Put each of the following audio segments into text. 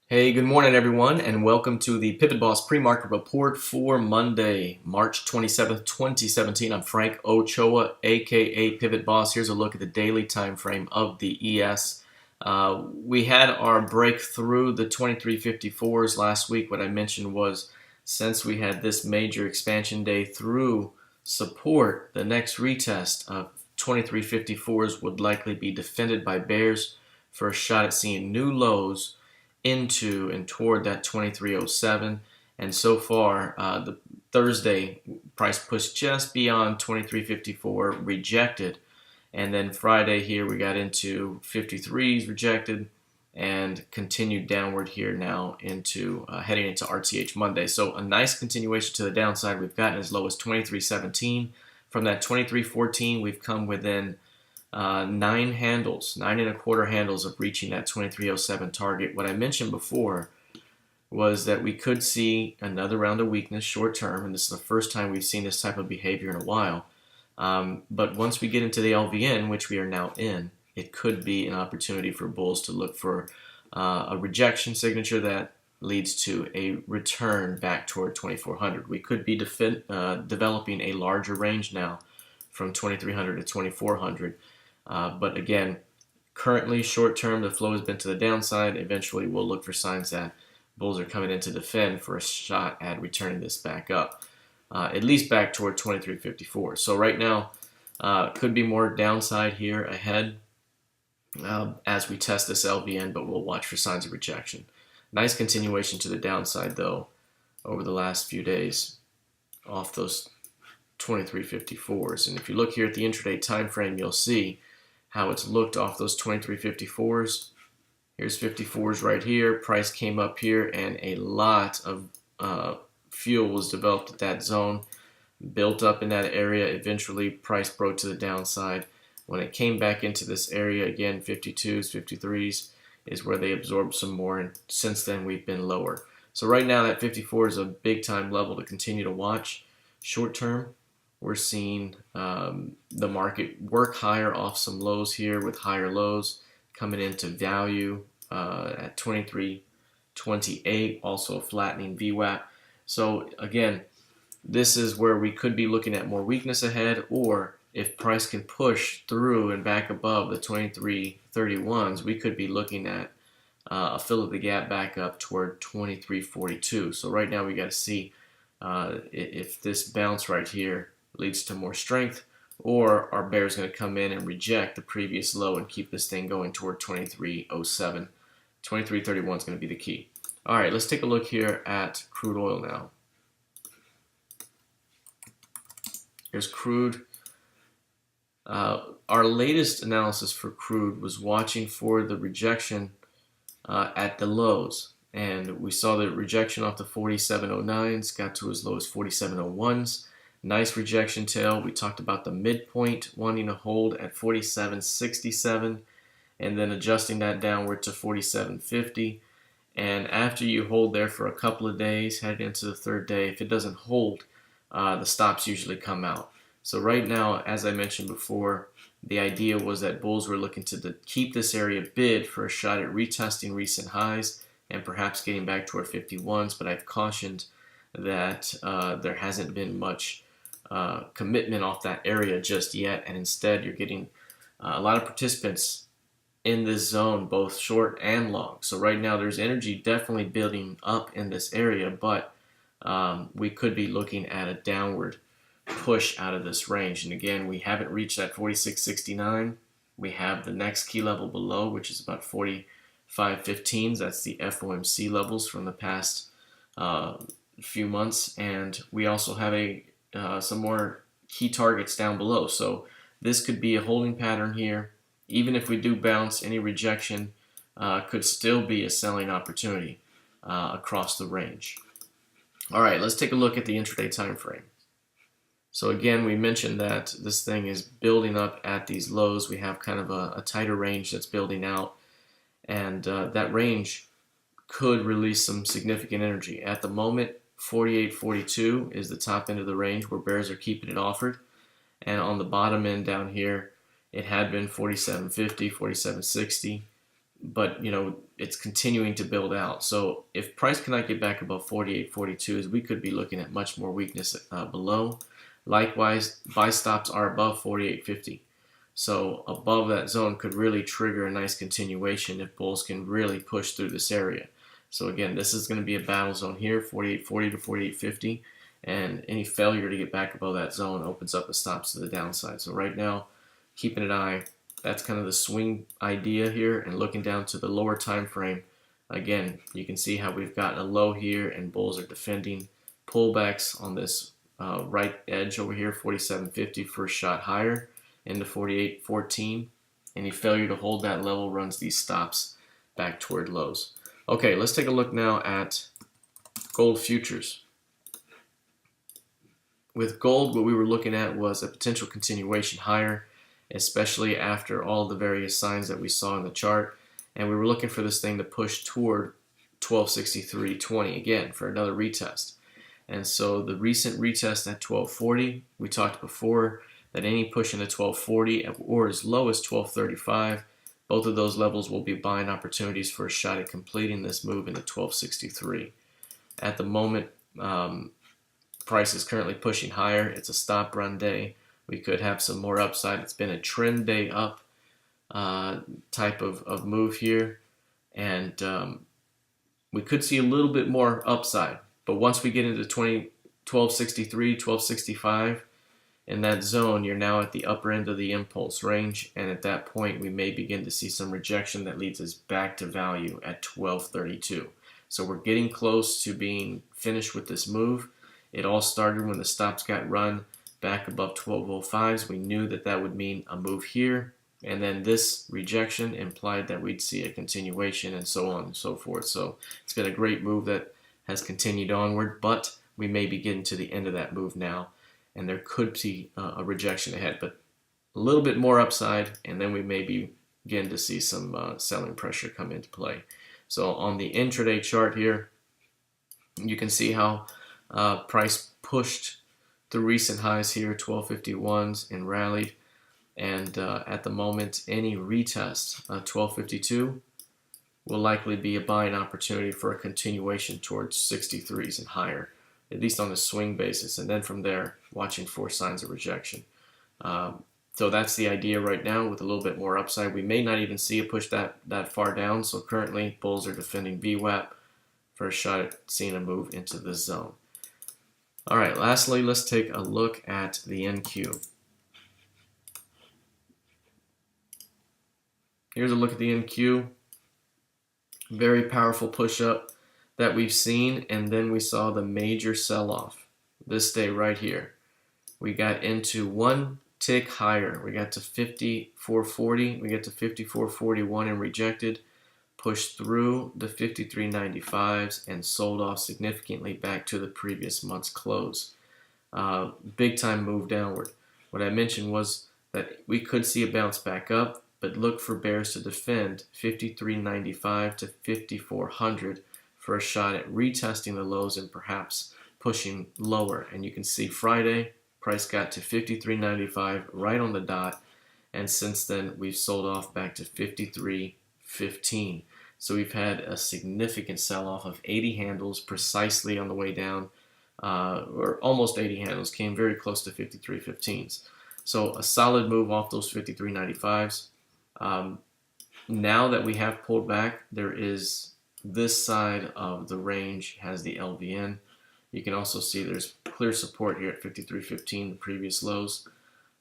Hey, good morning, everyone, and welcome to the PivotBoss Pre-Market Report for Monday, March 27th, 2017. I'm Frank Ochoa, aka PivotBoss. Here's a look at the daily time frame of the ES. We had our break through the 2354s last week. What I mentioned was since we had this major expansion day through support, the next retest of 2354s would likely be defended by bears for a shot at seeing new lows into and toward that 2307, and so far the Thursday price pushed just beyond 2354, rejected, and then Friday here we got into 53s, rejected, and continued downward here now into heading into RTH Monday. So a nice continuation to the downside. We've gotten as low as 2317. From that 2314 we've come within 9.25 handles of reaching that 2307 target. What I mentioned before was that we could see another round of weakness short term, and this is the first time we've seen this type of behavior in a while. But once we get into the LVN, which we are now in, it could be an opportunity for bulls to look for a rejection signature that leads to a return back toward 2400. We could be developing a larger range now from 2300 to 2400. But again, currently short term, the flow has been to the downside. Eventually, we'll look for signs that bulls are coming in to defend for a shot at returning this back up, at least back toward 2354. So right now, could be more downside here ahead as we test this LVN, but we'll watch for signs of rejection. Nice continuation to the downside, though, over the last few days off those 2354s. And if you look here at the intraday time frame, you'll see how it's looked off those 2354s. Here's 54s right here. Price came up here, and a lot of fuel was developed at that zone, built up in that area. Eventually, price broke to the downside. When it came back into this area again, 52s, 53s is where they absorbed some more, and since then we've been lower. So right now, that 54 is a big time level to continue to watch. Short term, we're seeing the market work higher off some lows here with higher lows coming into value at 23.28, also a flattening VWAP. So again, this is where we could be looking at more weakness ahead, or if price can push through and back above the 23.31s, we could be looking at a fill of the gap back up toward 23.42. So right now we got to see if this bounce right here leads to more strength, or are bears going to come in and reject the previous low and keep this thing going toward 2307. 2331 is going to be the key. All right, let's take a look here at crude oil now. Here's crude. Our latest analysis for crude was watching for the rejection at the lows, and we saw the rejection off the 4709s, got to as low as 4701s. Nice rejection tail. We talked about the midpoint wanting to hold at 47.67 and then adjusting that downward to 47.50. And after you hold there for a couple of days, head into the third day, if it doesn't hold, the stops usually come out. So right now, as I mentioned before, the idea was that bulls were looking to keep this area bid for a shot at retesting recent highs and perhaps getting back toward 51s, but I've cautioned that there hasn't been much commitment off that area just yet, and instead you're getting a lot of participants in this zone, both short and long. So right now there's energy definitely building up in this area, but we could be looking at a downward push out of this range. And again, we haven't reached that 46.69. We have the next key level below, which is about 45.15s. That's the FOMC levels from the past few months, and we also have some more key targets down below. So this could be a holding pattern here. Even if we do bounce, any rejection could still be a selling opportunity across the range. All right, let's take a look at the intraday time frame. So again, we mentioned that this thing is building up at these lows. We have kind of a tighter range that's building out, and that range could release some significant energy. At the moment, 48.42 is the top end of the range where bears are keeping it offered, and on the bottom end down here, it had been 47.50, 47.60, but you know, it's continuing to build out. So if price cannot get back above 48.42, we could be looking at much more weakness below. Likewise, buy stops are above 48.50. So above that zone could really trigger a nice continuation if bulls can really push through this area. So again, this is going to be a battle zone here, 48.40 to 48.50, and any failure to get back above that zone opens up the stops to the downside. So right now, keeping an eye. That's kind of the swing idea here, and looking down to the lower time frame, again, you can see how we've got a low here and bulls are defending pullbacks on this right edge over here, 47.50, first shot higher into 48.14. Any failure to hold that level runs these stops back toward lows. Okay, let's take a look now at gold futures. With gold, what we were looking at was a potential continuation higher, especially after all the various signs that we saw in the chart. And we were looking for this thing to push toward 1263.20 again for another retest. And so the recent retest at 1240, we talked before that any push into 1240 or as low as 1235, both of those levels will be buying opportunities for a shot at completing this move into 1263. At the moment, price is currently pushing higher. It's a stop run day. We could have some more upside. It's been a trend day up type of move here, and we could see a little bit more upside. But once we get into 1263, 1265, in that zone, you're now at the upper end of the impulse range, and at that point, we may begin to see some rejection that leads us back to value at 1232. So we're getting close to being finished with this move. It all started when the stops got run back above 1205s. We knew that that would mean a move here, and then this rejection implied that we'd see a continuation, and so on and so forth. So it's been a great move that has continued onward, but we may be getting to the end of that move now, and there could be a rejection ahead, but a little bit more upside, and then we may begin to see some selling pressure come into play. So on the intraday chart here, you can see how price pushed the recent highs here, 1251s, and rallied. And at the moment, any retest, 1252, will likely be a buying opportunity for a continuation towards 63s and higher, at least on a swing basis. And then from there, watching for signs of rejection. So that's the idea right now with a little bit more upside. We may not even see a push that far down. So currently, bulls are defending VWAP for a shot at seeing a move into this zone. All right, lastly, let's take a look at the NQ. Here's a look at the NQ. Very powerful push-up that we've seen, and then we saw the major sell-off this day right here. We got into one tick higher. We got to 54.40. We got to 54.41 and rejected. Pushed through the 53.95s and sold off significantly back to the previous month's close. Big time move downward. What I mentioned was that we could see a bounce back up, but look for bears to defend 53.95 to 5400 for a shot at retesting the lows and perhaps pushing lower. And you can see Friday, price got to 53.95 right on the dot, and since then we've sold off back to 53.15. So we've had a significant sell-off of 80 handles precisely on the way down, or almost 80 handles, came very close to 53.15s. So a solid move off those 53.95s. Now that we have pulled back, there is this side of the range has the LVN. You can also see there's clear support here at 53.15, the previous lows.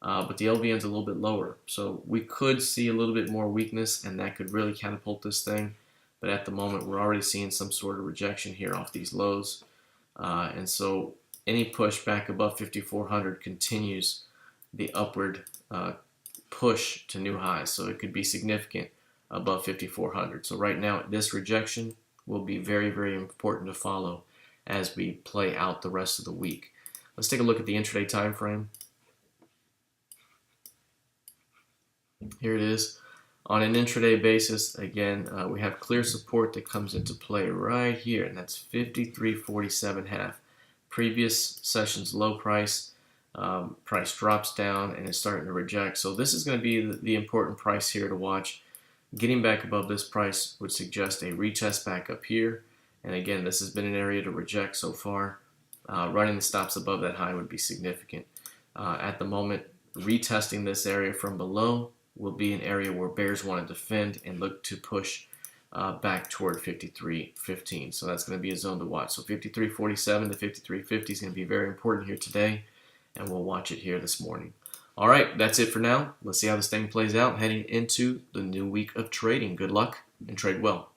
But the LVN is a little bit lower. So we could see a little bit more weakness, and that could really catapult this thing. But at the moment, we're already seeing some sort of rejection here off these lows. And so any push back above 5400 continues the upward push to new highs. So it could be significant above 5400. So right now, this rejection will be very, very important to follow as we play out the rest of the week. Let's take a look at the intraday time frame. Here it is. On an intraday basis, again, we have clear support that comes into play right here, and that's 53.47.5. Previous session's low price, price drops down and is starting to reject. So this is going to be the important price here to watch. Getting back above this price would suggest a retest back up here. And again, this has been an area to reject so far. Running the stops above that high would be significant. At the moment, retesting this area from below will be an area where bears want to defend and look to push back toward 53.15. So that's going to be a zone to watch. So 53.47 to 53.50 is going to be very important here today, and we'll watch it here this morning. All right, that's it for now. Let's see how this thing plays out heading into the new week of trading. Good luck and trade well.